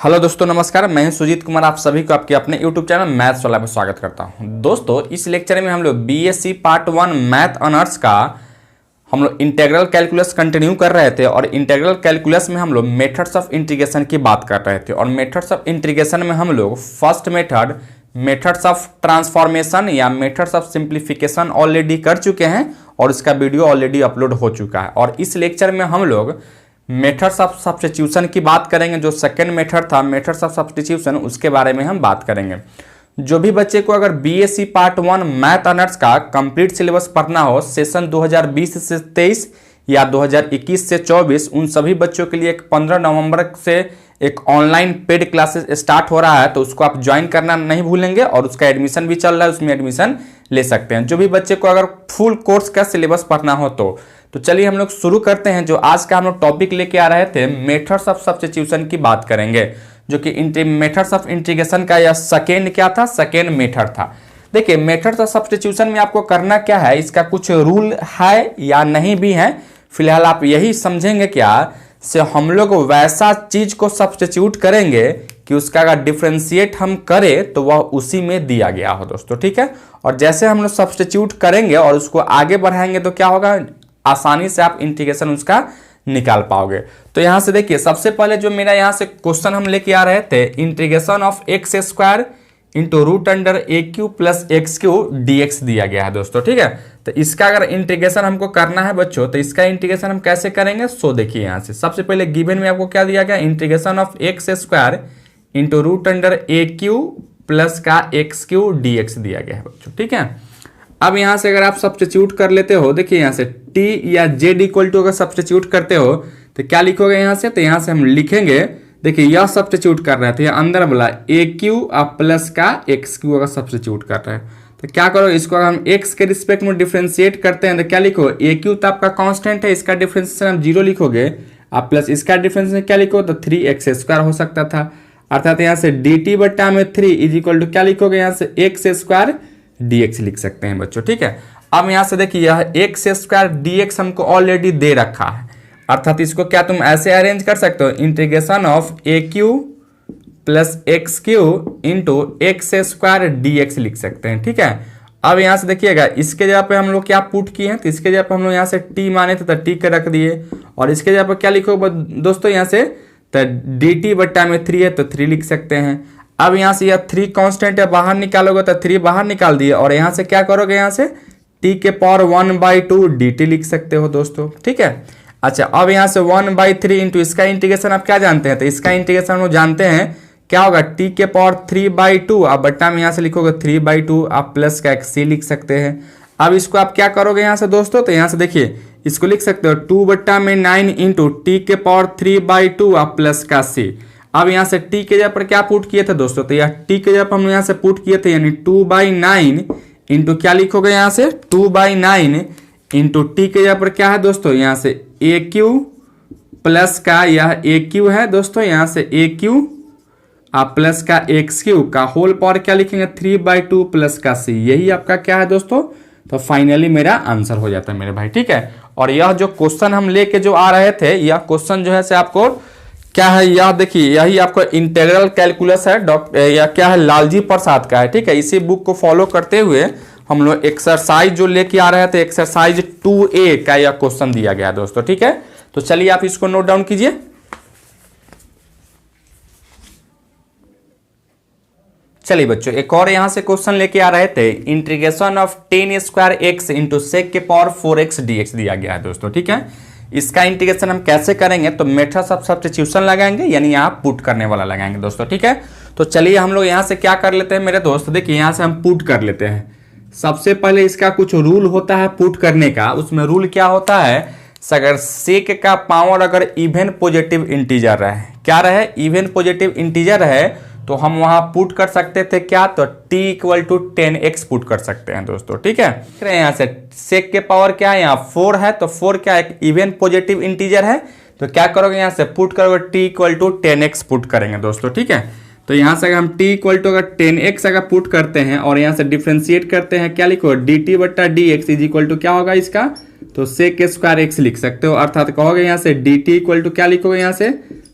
Hello दोस्तों, नमस्कार। मैं हूं सुजीत कुमार। आप सभी को आपके अपने यूट्यूब चैनल मैथ्स वाला में स्वागत करता हूं। दोस्तों, इस लेक्चर में हम लोग बीएससी पार्ट 1 मैथ ऑनर्स का हम लोग इंटीग्रल कैलकुलस कंटिन्यू कर रहे थे और इंटीग्रल कैलकुलस में हम लोग मेथड्स ऑफ इंटीग्रेशन की बात कर रहे थे। और मेथड्स ऑफ इंटीग्रेशन में हम लोग first method methods of transformation या मेथड्स ऑफ सिंप्लीफिकेशन ऑलरेडी कर चुके हैं और इसका वीडियो ऑलरेडी अपलोड हो चुका है। और इस लेक्चर में हम लोग मेथड्स ऑफ सब्स्टिट्यूशन की बात करेंगे। जो सेकंड मेथड था मेथड्स ऑफ सब्स्टिट्यूशन, उसके बारे में हम बात करेंगे। जो भी बच्चे को अगर बीएससी पार्ट 1 मैथ ऑनर्स का कंप्लीट सिलेबस पढ़ना हो सेशन 2020 से 23 या 2021 से 24, उन सभी बच्चों के लिए 15 नवंबर से एक ऑनलाइन पेड क्लासेस स्टार्ट हो रहा है, तो उसको आप ज्वाइन करना नहीं भूलेंगे। और उसका एडमिशन भी चल रहा है, उसमें एडमिशन ले सकते हैं। जो भी बच्चे को अगर फुल कोर्स का सिलेबस पढ़ना हो तो चलिए हम लोग शुरू करते हैं। जो आज का हम लोग टॉपिक लेके आ रहे थे मेथड्स ऑफ सब्स्टिट्यूशन की बात करेंगे, जो कि मेथड्स ऑफ इंटीग्रेशन का या सेकेंड क्या था, सेकेंड मेथड था। देखिए, मेथड्स ऑफ सब्स्टिट्यूशन में आपको करना क्या है, इसका कुछ रूल है या नहीं भी है, फिलहाल आप यही समझेंगे क्या से हम लोग वैसा चीज को सब्स्टिट्यूट करेंगे कि उसका अगर डिफरेंशिएट हम करें तो वह उसी में दिया गया हो दोस्तों, ठीक है। और जैसे हम लोग सब्स्टिट्यूट करेंगे और उसको आगे बढ़ाएंगे तो क्या होगा, आसानी से आप इंटीग्रेशन उसका निकाल पाओगे। तो यहां से देखिए, सबसे पहले जो मेरा यहां से क्वेश्चन हम लेके आ रहे थे, integration of x square into root under a q plus x q d x दिया गया है दोस्तों, ठीक है। तो इसका अगर इंटीग्रेशन हमको करना है बच्चों, तो इसका इंटीग्रेशन हम कैसे करेंगे, सो देखिए यहां से सबसे पहले गिवन में आपको क्या दिया गया, integration of x square into root under a q plus का एक्स क्यू डीएक्स दिया गया है बच्चों, ठीक है। अब यहां से अगर आप सब्स्टिट्यूट कर लेते हो, देखिए यहां से t या z इक्वल टू अगर सब्स्टिट्यूट करते हो तो क्या लिखोगे यहां से, तो यहां से हम लिखेंगे, देखिए यह सब्स्टिट्यूट कर रहे थे अंदर वाला ए क्यू प्लस का एक्स क्यू अगर सब्स्टिट्यूट कर रहे हैं तो क्या करो, इसको अगर हम x के रिस्पेक्ट में डिफरेंशिएट करते हैं तो क्या लिखो, ए क्यू तो आपका कांस्टेंट है, इसका डिफरेंशिएशन हम 0 लिखोगे, आप प्लस इसका डिफरेंशिएशन क्या लिखो, तो 3x² हो सकता था। अर्थात यहाँ से dt बट्टा में 3 इज इक्वल टू क्या लिखोगे, यहाँ से x² dx लिख सकते हैं बच्चों, ठीक है। अब यहां से देखिए यह x² dx हमको ऑलरेडी दे रखा है, अर्थात इसको क्या तुम ऐसे अरेंज कर सकते हो, integration of A q plus x Q into x² dx लिख सकते हैं, ठीक है। अब यहां से देखिएगा, इसके जगह पे हम लोग क्या पुट किए हैं, तो इसके जगह पे हम लोग यहाँ से t माने थे तो t के रख दिए, और इसके जगह पे क्या लिखोगे दोस्तों, यहाँ से तो dt बट्टा में 3 है तो 3 लिख सकते हैं। अब यहां से यह 3 कांस्टेंट है, बाहर निकालोगे तो 3 बाहर निकाल दिए, और यहां से क्या करोगे, यहां से t के पावर 1/2 dt लिख सकते हो दोस्तों, ठीक है। अच्छा, अब यहां से 1/3 इंटू इसका इंटीग्रेशन आप क्या जानते हैं, तो इसका इंटीग्रेशन हम लोग जानते हैं क्या होगा, t के पावर 3/2, आप बट्टा में यहां से लिखोगे 3/2, आप प्लस का एक c लिख सकते हैं। अब इसको आप क्या करोगे यहां से दोस्तों, तो यहां से देखिए इसको लिख सकते हो 2/9 इंटू टी के पावर 3/2 आप प्लस का c। अब यहां से t के जगह पर क्या पुट किए थे दोस्तों, तो यह t के जगह पर हम यहां से पुट किए थे, यानी 2/9 इंटू क्या लिखोगे, यहां से 2/9 इंटू t के जगह पर क्या है दोस्तों, यहां से ए क्यू प्लस का यह ए क्यू है दोस्तों, यहां से ए क्यू आप प्लस का एक्स क्यू का होल पावर क्या लिखेंगे, 3/2 प्लस का c। यही आपका क्या है दोस्तों, तो फाइनली मेरा आंसर हो जाता है मेरे भाई, ठीक है। और यह जो क्वेश्चन हम लेके जो आ रहे थे, यह क्वेश्चन जो है से आपको क्या है, यह देखिए यही आपको इंटीग्रल कैलकुलस है या क्या है, लालजी प्रसाद का है, ठीक है। इसी बुक को फॉलो करते हुए हम लोग एक्सरसाइज जो लेके आ रहे थे, एक्सरसाइज 2A का यह क्वेश्चन दिया गया दोस्तों, ठीक है। तो चलिए आप इसको नोट डाउन कीजिए। चलिए बच्चों, एक और यहां से क्वेश्चन लेके आ रहे थे, integration of tan² x into sec के पावर 4x dx दिया गया है दोस्तों, ठीक है। इसका इंटीग्रेशन हम कैसे करेंगे, तो मेथड्स ऑफ सब्स्टिट्यूशन लगाएंगे, यानी यहाँ पुट करने वाला लगाएंगे दोस्तों, ठीक है। तो चलिए हम लोग यहाँ से क्या कर लेते हैं मेरे दोस्त, देखिए यहाँ से हम पुट कर लेते हैं। सबसे पहले इसका कुछ रूल होता है पुट करने का, उसमें रूल क्या होता है, अगर सेक का पावर अगर इवन पॉजिटिव इंटीजर रहे, क्या रहे, इवन पॉजिटिव इंटीजर है, तो हम वहां पुट कर सकते थे क्या, तो t equal to 10x put कर सकते हैं दोस्तों, ठीक है। यहाँ से सेक के पावर क्या है, यहाँ 4 है, तो 4 क्या एक इवन पॉजिटिव इंटीजर है, तो क्या करोगे यहाँ से पुट करोगे t equal to 10x put करेंगे दोस्तों, ठीक है। तो यहाँ से हम t इक्वल टू अगर 10x अगर पुट करते हैं और यहाँ से डिफ्रेंशिएट करते हैं, क्या लिखो, dt बट्टा dx इज इक्वल टू क्या होगा इसका, तो सेक² x लिख सकते हो, अर्थात कहोगे यहाँ से dt इक्वल टू क्या लिखोगे, यहाँ से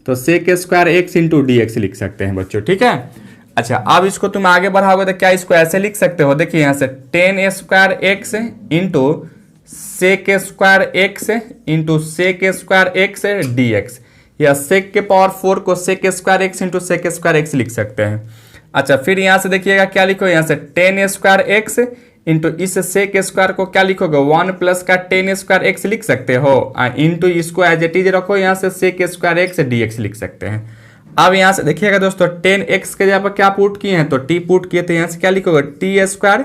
तो sec square x into D x लिख सकते हैं बच्चों, ठीक है। अच्छा, अब इसको तुम आगे बढ़ाओगे तो क्या इसको ऐसे लिख सकते हो, देखिए यहाँ से tan square x into sec square x into sec square x D x, या सेक के पावर 4 को sec square x into sec square x लिख सकते हैं। अच्छा, फिर यहाँ से देखिएगा क्या लिखो, यहाँ से टेन स्क्वायर एक्स इंटू इस सेक स्क्वायर को क्या लिखोगे 1 प्लस का टेन स्क्वायर एक्स लिख सकते हो, इंटू इसको एज इट इज रखो, यहाँ से sec square x D x लिख सकते हैं। अब यहाँ से देखिएगा दोस्तों 10x के जगह पर क्या पुट किए हैं, तो t पुट किए थे, यहाँ से क्या लिखोगे टी स्क्वायर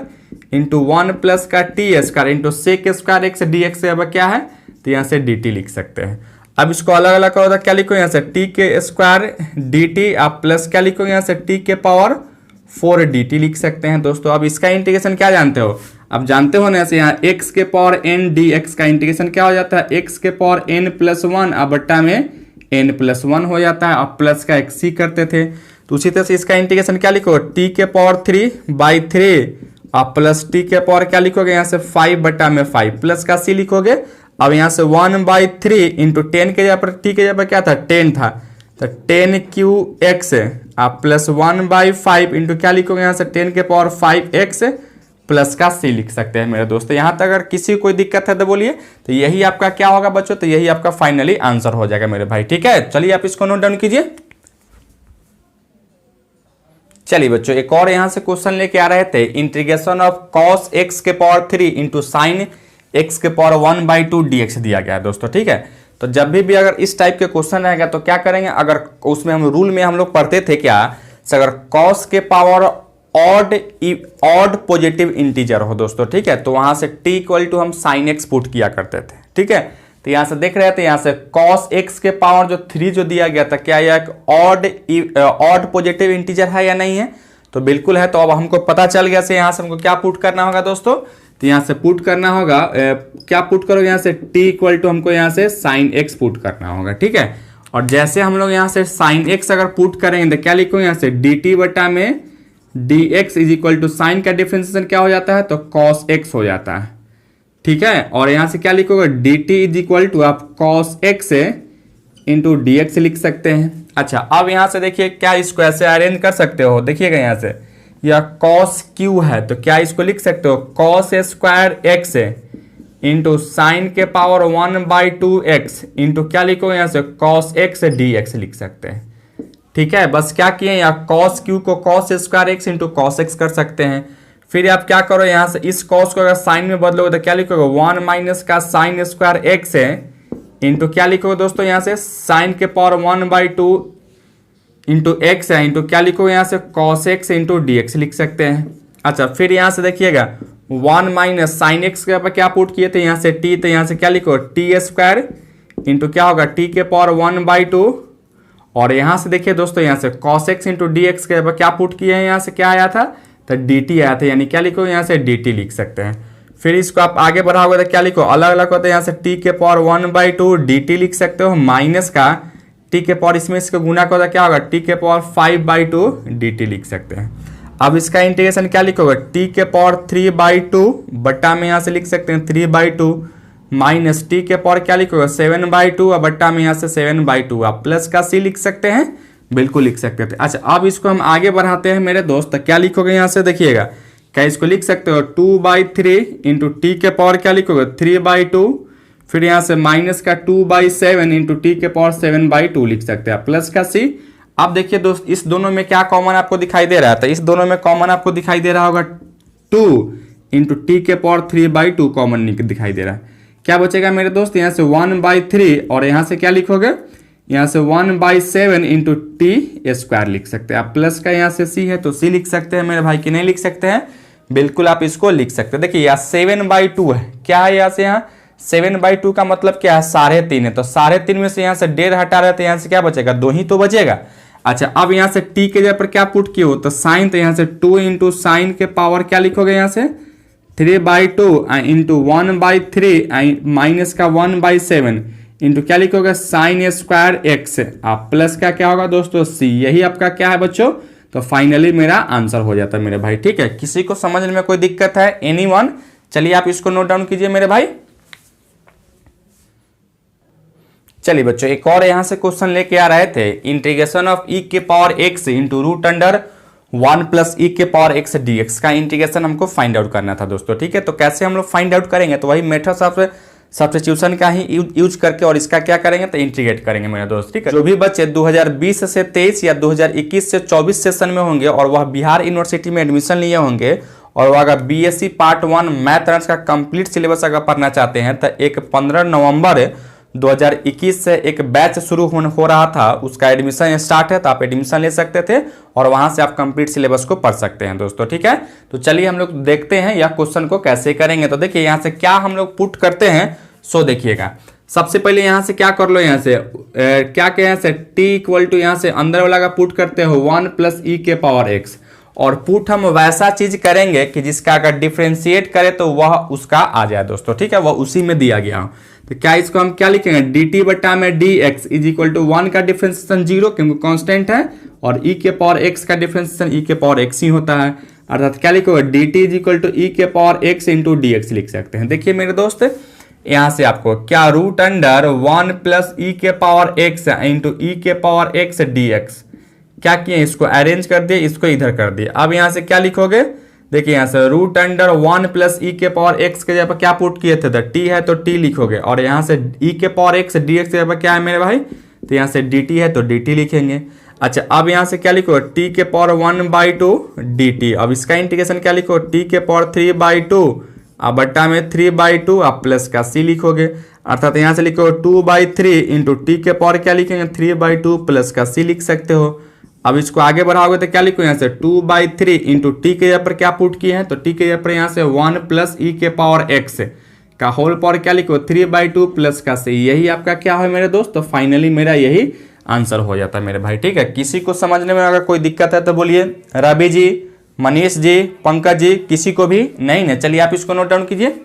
इंटू 1 प्लस का t square into sec square x D x के क्या है, तो यहाँ से dt लिख सकते हैं। अब इसको अलग अलग करो तो क्या लिखो, यहाँ से t के स्क्वायर dt, आप प्लस क्या लिखोगे यहाँ से t के पावर 4 dt लिख सकते हैं दोस्तों। अब इसका इंटीग्रेशन क्या जानते हो, अब जानते हो ना, यहाँ x के पावर n dx का इंटीग्रेशन क्या हो जाता है, x के पावर n प्लस 1 अब बट्टा में n प्लस 1 हो जाता है, अब प्लस का x c करते थे, तो उसी तरह से इसका इंटीग्रेशन क्या लिखो t के पावर 3/3 आप प्लस t के पावर क्या लिखोगे यहाँ से 5 बट्टा में 5 प्लस का c लिखोगे। अब यहाँ से 1/3 इंटू 10 के जगह पर t के जगह पर क्या था 10 था, तो 10qx आप प्लस 1/5 इंटू क्या लिखोगे यहाँ से 10 के पावर 5x प्लस का c लिख सकते हैं मेरे दोस्त। यहाँ तक अगर किसी को कोई दिक्कत है तो बोलिए, तो यही आपका क्या होगा बच्चों, तो यही आपका फाइनली आंसर हो जाएगा मेरे भाई, ठीक है। चलिए आप इसको नोट डाउन कीजिए। चलिए बच्चों, एक और यहाँ से क्वेश्चन लेके आ रहे थे, इंटीग्रेशन ऑफ कॉस x के पावर 3 इंटू साइन x के पावर 1/2 dx दिया गया है दोस्तों, ठीक है। तो जब भी अगर इस टाइप के क्वेश्चन रहेगा तो क्या करेंगे, अगर उसमें हम रूल में हम लोग पढ़ते थे क्या, अगर कॉस के पावर ऑड पॉजिटिव इंटीजर हो दोस्तों, ठीक है, तो वहां से t इक्वल टू हम साइन एक्स पुट किया करते थे, ठीक है। तो यहां से देख रहे थे, यहां से कॉस एक्स के पावर जो 3 जो दिया गया था, क्या यह एक ऑड पॉजिटिव इंटीजर है या नहीं है, तो बिल्कुल है। तो अब हमको पता चल गया से यहाँ से हमको क्या पुट करना होगा दोस्तों, तो यहाँ से पुट करना होगा क्या पुट करोगे यहाँ से t इक्वल टू हमको यहाँ से साइन एक्स पुट करना होगा, ठीक है। और जैसे हम लोग यहाँ से साइन एक्स अगर पुट करेंगे तो क्या लिखोगे यहाँ से dt बटा में dx is equal to sine का डिफरेंशिएशन क्या हो जाता है, तो cos x हो जाता है, ठीक है। और यहाँ से क्या लिखोगे dt इज इक्वल टू आप cos x into D x लिख सकते हैं। अच्छा, अब यहाँ से देखिए क्या इसको ऐसे अरेंज कर सकते हो, देखिएगा यहाँ से यह cos q है, तो क्या इसको लिख सकते हो cos square x into sine के पावर 1/2x इंटू क्या लिखोगे यहाँ से cos x dx लिख सकते हैं, ठीक है। बस क्या किए यहाँ cos q को cos square x into cos x कर सकते हैं। फिर आप क्या करो यहाँ से इस cos को अगर साइन में बदलोगे तो क्या लिखोगे 1 माइनस का साइन स्क्वायर x है इंटू क्या लिखोगे दोस्तों यहाँ से साइन के पावर 1/2 इंटू x है इंटू क्या लिखोगे यहाँ से cos x इंटू dx लिख सकते हैं। अच्छा, फिर यहाँ से देखिएगा 1 माइनस साइन एक्स के ऊपर क्या पुट किए थे यहाँ से t, तो यहाँ से क्या लिखो टी स्क्वायर इंटू क्या होगा t के पावर 1/2, और यहाँ से देखिए दोस्तों यहाँ से cos x into D x के ऊपर क्या पुट किए हैं, यहाँ से क्या आया था, तो dt आया था, यानी क्या लिखो यहाँ से dt लिख सकते हैं। फिर इसको आप आगे बढ़ाओगे तो क्या लिखो अलग अलग होता है, यहाँ से t के पावर 1/2 dt लिख सकते हो, माइनस का t के पावर इसमें इसको गुना का होता है क्या होगा t के पावर 5/2 dt लिख सकते हैं। अब इसका इंटीग्रेशन क्या लिखोगे t के पावर 3/2 बट्टा में यहाँ से लिख सकते हैं 3/2 माइनस t के पावर क्या लिखोगे 7/2 और बट्टा में यहाँ से 7/2 आप प्लस का c लिख सकते हैं, बिल्कुल लिख सकते थे। अच्छा, अब इसको हम आगे बढ़ाते हैं मेरे दोस्त, क्या लिखोगे यहाँ से देखिएगा, क्या इसको लिख सकते हो 2/3 इंटू टी के पावर क्या लिखोगे 3/2, फिर यहाँ से माइनस का 2/7 इंटू टी के पावर 7/2 लिख सकते हैं प्लस का c। अब देखिए दोस्त इस दोनों में क्या कॉमन आपको दिखाई दे रहा है, तो इस दोनों में कॉमन आपको दिखाई दे रहा होगा 2 इंटू टी के पावर 3/2 कॉमन दिखाई दे रहा है। क्या बचेगा मेरे दोस्त यहाँ से 1/3 और यहाँ से क्या लिखोगे यहाँ से 1/7 इंटू टी स्क्वायर लिख सकते हैं आप, प्लस का यहाँ से c है तो c लिख सकते हैं मेरे भाई, कि नहीं लिख सकते हैं, बिल्कुल आप इसको लिख सकते हैं। देखिए यहाँ 7/2 है, क्या है यहाँ से यहाँ 7/2 का मतलब क्या है 3.5 है, तो 3.5 में से यहाँ से 1.5 हटा रहे तो यहाँ से क्या बचेगा 2 ही तो बचेगा। अच्छा, अब यहाँ से t के जगह पर क्या पुट किए हो, तो साइन, तो यहाँ से 2 इंटू साइन के पावर क्या लिखोगे यहाँ से 3/2 इंटू 1/3 माइनस का 1/7 इंटू क्या लिखोगे साइन स्क्वायर एक्स, आप प्लस का क्या होगा दोस्तों c, यही आपका क्या है बच्चों, तो फाइनली मेरा आंसर हो जाता है मेरे भाई, ठीक है। किसी को समझने में कोई दिक्कत है एनीवन, चलिए आप इसको नोट डाउन कीजिए मेरे भाई। चलिए बच्चों, एक और यहाँ से क्वेश्चन लेके आ रहे थे, इंटीग्रेशन ऑफ ई के power X into root under 1 plus E के पावर एक्स डी एक्स का इंटीग्रेशन हमको फाइंड आउट करना था दोस्तों। ठीक है, तो कैसे हम लोग फाइंड आउट करेंगे, तो वही मेथड्स ऑफ सब्स्टिट्यूशन का ही यूज करके और इसका क्या करेंगे तो इंटीग्रेट करेंगे मेरे दोस्त। ठीक है, जो भी बच्चे 2020 से 23 या 2021 से 24 सेशन में होंगे और वह बिहार यूनिवर्सिटी में एडमिशन लिए होंगे और वह अगर बीएससी पार्ट 1 मैथ ऑनर्स का कंप्लीट सिलेबस अगर पढ़ना चाहते हैं तो एक 15 नवंबर 2021 से एक बैच शुरू हो रहा था, उसका एडमिशन स्टार्ट है, तो आप एडमिशन ले सकते थे और वहां से आप कंप्लीट सिलेबस को पढ़ सकते हैं दोस्तों। ठीक है, तो चलिए हम लोग देखते हैं यह क्वेश्चन को कैसे करेंगे। तो देखिए यहाँ से क्या हम लोग पुट करते हैं, सो देखिएगा सबसे पहले यहाँ से क्या कर लो, यहाँ से क्या क्या यहाँ से टी इक्वल टू यहाँ से अंदर वाला का पुट करते हो 1 प्लस ई के पावर एक्स, और पुट हम वैसा चीज करेंगे कि जिसका अगर डिफ्रेंशिएट करें तो वह उसका आ जाए दोस्तों। ठीक है, वह उसी में दिया गया हो। तो क्या इसको हम क्या लिखेंगे, डी टी बटा में d x is equal to 1 का डिफ्रेंशिएशन 0 क्योंकि कांस्टेंट है, और ई के पावर एक्स का डिफ्रेंशिएशन ई के पावर एक्स ही होता है, अर्थात क्या लिखोगे D T is equal to E के power X into D x लिख सकते हैं। देखिए मेरे दोस्त, यहां से आपको क्या रूट अंडर 1 प्लस ई के पावर एक्स इंटू ई के पावर एक्स डी एक्स क्या किए, इसको अरेंज कर दिए, इसको इधर कर दिए। अब यहां से क्या लिखोगे, देखिए यहां से रूट अंडर 1 प्लस ई के पावर एक्स के जगह क्या पुट किए थे, तो टी है तो टी लिखोगे, और यहां से ई के पावर एक्स डी एक्स के जगह क्या है मेरे भाई, तो यहां से डी टी है तो डी टी लिखेंगे। अच्छा, अब यहां से क्या लिखो, टी के पावर 1/2 डी टी, अब इसका इंटीग्रेशन क्या लिखो, टी के पावर 3/2 अब बट्टा में 3/2 आप प्लस का सी लिखोगे, अर्थात यहां से लिखो 2/3 इंटू टी के पावर क्या लिखेंगे 3/2 प्लस का सी लिख सकते हो। अब इसको आगे बढ़ाओगे तो क्या लिखो, यहाँ से 2/3 इंटू टी के जगह पर क्या पुट किए हैं, तो टी के जगह पर यहाँ से 1 प्लस ई के पावर एक्स का होल पावर क्या लिखो 3/2 प्लस का सी, यही आपका क्या है मेरे दोस्त, तो फाइनली मेरा यही आंसर हो जाता है मेरे भाई। ठीक है, किसी को समझने में अगर कोई दिक्कत है तो बोलिए, रवि जी, मनीष जी, पंकज जी, किसी को भी नहीं ना, चलिए आप इसको नोट डाउन कीजिए।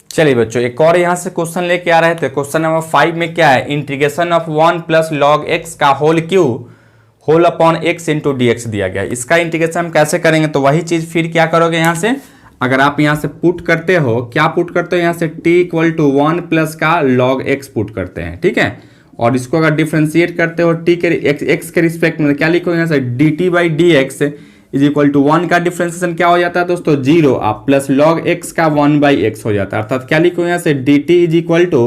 चलिए बच्चों, एक और यहां से क्वेश्चन लेके आ रहे थे, क्वेश्चन नंबर 5 में क्या है, integration of 1 plus log X का whole cube whole upon X into D X दिया गया। इसका इंटीग्रेशन हम कैसे करेंगे, तो वही चीज फिर क्या करोगे, यहाँ से अगर आप यहाँ से पुट करते हो, क्या पुट करते हो, यहाँ से टी इक्वल टू 1 प्लस का लॉग एक्स पुट करते हैं। ठीक है, और इसको अगर डिफ्रेंशिएट करते हो टी के एक्स के रिस्पेक्ट में, क्या लिखो यहाँ से d t by d x is equal to 1 का डिफ्रेंशिएशन क्या हो जाता है दोस्तों 0, आप प्लस लॉग एक्स का 1/x हो जाता है, अर्थात क्या लिखो यहाँ से d T is equal to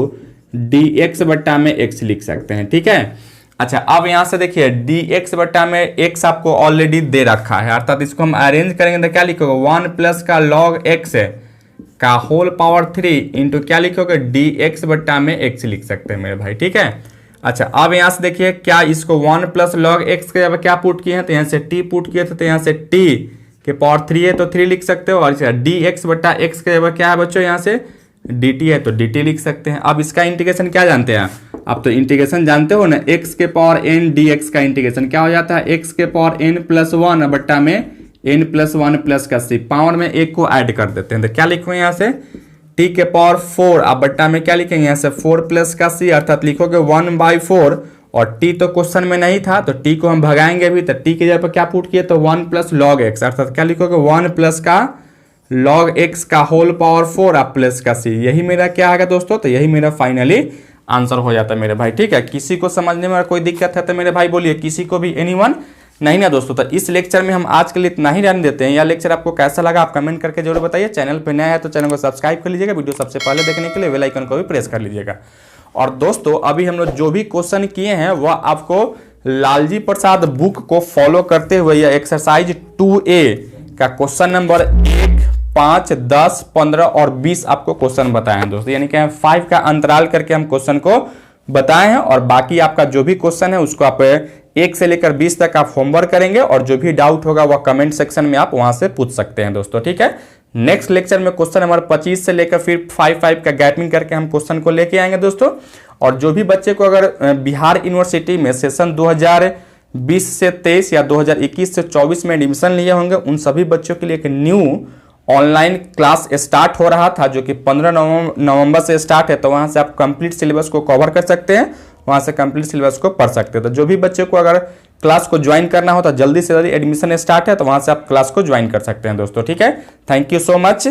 d x बट्टा में एक्स लिख सकते हैं। ठीक है, अच्छा अब यहाँ से देखिए डी एक्स बट्टा में एक्स आपको ऑलरेडी दे रखा है, अर्थात इसको हम अरेंज करेंगे तो क्या लिखोगे 1 प्लस का लॉग एक्स का होल पावर 3 इंटू क्या लिखोगे डी एक्स बट्टा में एक्स लिख सकते हैं मेरे भाई। ठीक है, अच्छा अब यहां से देखिए क्या इसको 1 प्लस लॉग एक्स के जगह क्या पुट किए हैं, तो यहाँ से टी पुट किए थे, तो यहाँ से टी के पावर 3 है तो 3 लिख सकते हो, और डी एक्स बट्टा एक्स के जगह क्या है बच्चों, यहाँ से डी टी है तो डी टी लिख सकते हैं। अब इसका इंटीग्रेशन क्या जानते हैं आप, तो इंटीग्रेशन जानते हो ना, एक्स के पावर एन डी एक्स का इंटीग्रेशन क्या हो जाता है, एक्स के पावर एन प्लस 1 बट्टा में एन प्लस 1 प्लस का सी, पावर में एक को ऐड कर देते हैं, तो क्या लिखो यहाँ से टी के पावर 4 आप बट्टा में क्या लिखेंगे यहाँ से 4 प्लस का सी, अर्थात लिखोगे 1/4, और टी तो क्वेश्चन में नहीं था तो टी को हम भगाएंगे भी, तो टी के जगह पर क्या पुट किए तो 1 प्लस लॉग एक्स, अर्थात क्या लिखोगे 1 प्लस का लॉग एक्स का होल पावर 4 आप प्लस का सी, यही मेरा क्या आएगा दोस्तों, तो यही मेरा फाइनली आंसर हो जाता है मेरे भाई। ठीक है, किसी को समझने में कोई दिक्कत है तो मेरे भाई बोलिए, किसी को भी एनीवन नहीं ना दोस्तों। तो इस लेक्चर में हम आज के लिए इतना ही रहने देते हैं। यह लेक्चर आपको कैसा लगा आप कमेंट करके जरूर बताइए। चैनल पे नया है तो चैनल को सब्सक्राइब कर लीजिएगा, वीडियो सबसे पहले देखने के लिए बेल आइकन को भी प्रेस कर लीजिएगा। और दोस्तों अभी हम लोग जो भी क्वेश्चन किए हैं वह आपको लालजी प्रसाद बुक को फॉलो करते हुए यह एक्सरसाइज 2A का क्वेश्चन नंबर 1, 5, 10, 15 और 20 आपको क्वेश्चन बताए हैं दोस्तों, यानी कि 5 का अंतराल करके हम क्वेश्चन को बताए हैं, और बाकी आपका जो भी क्वेश्चन है उसको आप 1 से लेकर 20 तक आप होमवर्क करेंगे, और जो भी डाउट होगा वह कमेंट सेक्शन में आप वहां से पूछ सकते हैं दोस्तों। ठीक है, नेक्स्ट लेक्चर में क्वेश्चन नंबर 25 से लेकर फिर 5 का गैपिंग करके हम क्वेश्चन को लेके आएंगे दोस्तों। और जो भी बच्चे को अगर बिहार यूनिवर्सिटी में सेशन 2020 से 23 या 2021 से 24 में एडमिशन लिए होंगे, उन सभी बच्चों के लिए एक न्यू ऑनलाइन क्लास स्टार्ट हो रहा था जो कि 15 नवंबर से स्टार्ट है, तो वहां से आप कंप्लीट सिलेबस को कवर कर सकते हैं, वहां से कंप्लीट सिलेबस को पढ़ सकते हैं। तो जो भी बच्चे को अगर क्लास को ज्वाइन करना हो तो जल्दी से जल्दी एडमिशन स्टार्ट है, तो वहां से आप क्लास को ज्वाइन कर सकते हैं दोस्तों। ठीक है, थैंक यू सो मच।